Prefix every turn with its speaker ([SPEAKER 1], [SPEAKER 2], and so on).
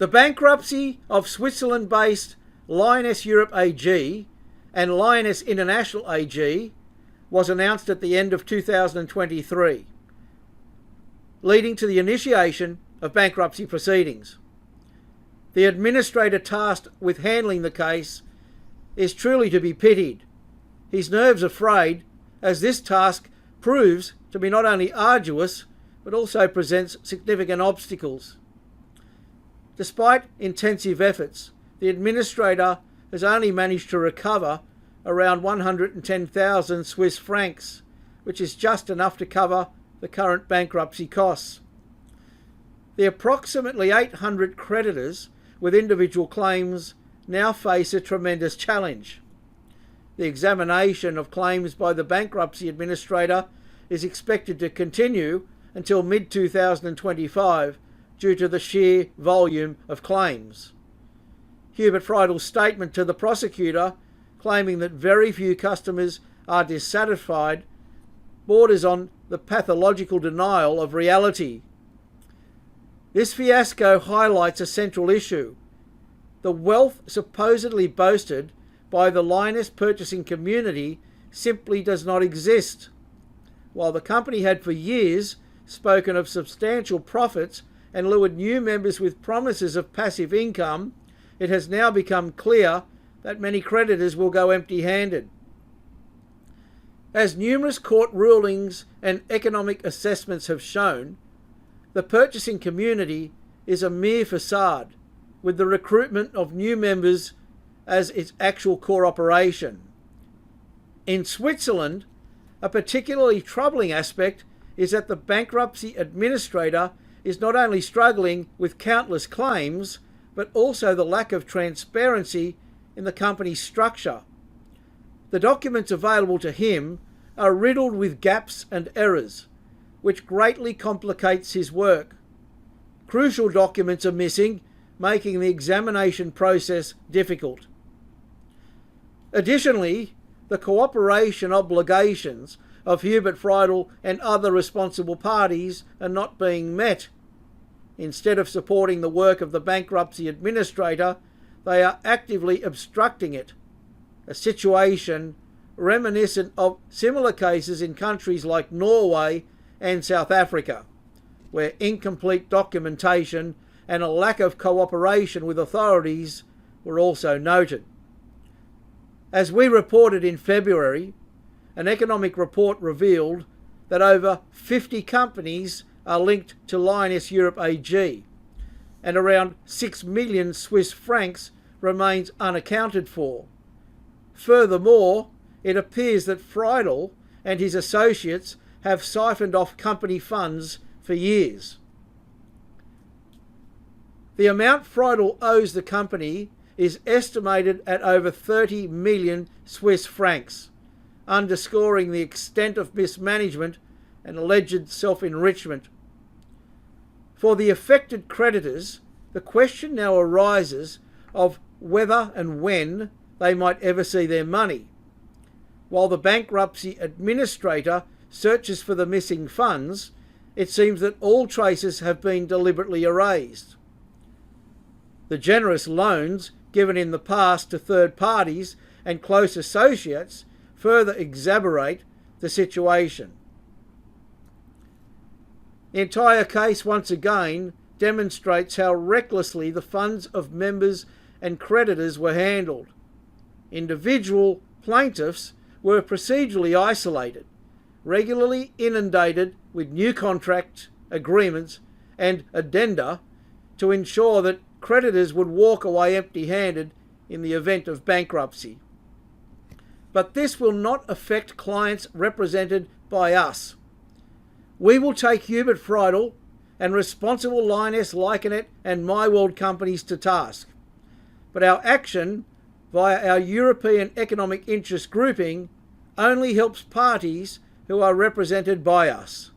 [SPEAKER 1] The bankruptcy of Switzerland-based Lyoness Europe AG and Lyoness International AG was announced at the end of 2023, leading to the initiation of bankruptcy proceedings. The administrator tasked with handling the case is truly to be pitied. His nerves are frayed, as this task proves to be not only arduous but also presents significant obstacles. Despite intensive efforts, the administrator has only managed to recover around 110,000 Swiss francs, which is just enough to cover the current bankruptcy costs. The approximately 800 creditors with individual claims now face a tremendous challenge. The examination of claims by the bankruptcy administrator is expected to continue until mid-2025 due to the sheer volume of claims. Hubert Freidl's statement to the prosecutor, claiming that very few customers are dissatisfied, borders on the pathological denial of reality. This fiasco highlights a central issue. The wealth supposedly boasted by the Lyoness purchasing community simply does not exist. While the company had for years spoken of substantial profits and lured new members with promises of passive income, it has now become clear that many creditors will go empty-handed. As numerous court rulings and economic assessments have shown, the purchasing community is a mere facade, with the recruitment of new members as its actual core operation. In Switzerland, a particularly troubling aspect is that the bankruptcy administrator is not only struggling with countless claims, but also the lack of transparency in the company's structure. The documents available to him are riddled with gaps and errors, which greatly complicates his work. Crucial documents are missing, making the examination process difficult. Additionally, the cooperation obligations of Hubert Freidl and other responsible parties are not being met. Instead of supporting the work of the bankruptcy administrator, they are actively obstructing it, a situation reminiscent of similar cases in countries like Norway and South Africa, where incomplete documentation and a lack of cooperation with authorities were also noted. As we reported in February, an economic report revealed that over 50 companies are linked to Lyoness Europe AG, and around 6 million Swiss francs remains unaccounted for. Furthermore, it appears that Freidl and his associates have siphoned off company funds for years. The amount Freidl owes the company is estimated at over 30 million Swiss francs, underscoring the extent of mismanagement and alleged self-enrichment. For the affected creditors, the question now arises of whether and when they might ever see their money. While the bankruptcy administrator searches for the missing funds, it seems that all traces have been deliberately erased. The generous loans given in the past to third parties and close associates further exacerbate the situation. The entire case once again demonstrates how recklessly the funds of members and creditors were handled. Individual plaintiffs were procedurally isolated, regularly inundated with new contract agreements and addenda to ensure that creditors would walk away empty-handed in the event of bankruptcy. But this will not affect clients represented by us. We will take Hubert Freidl and responsible Lyoness, Lyoness and My World companies to task. But our action via our European Economic Interest Grouping only helps parties who are represented by us.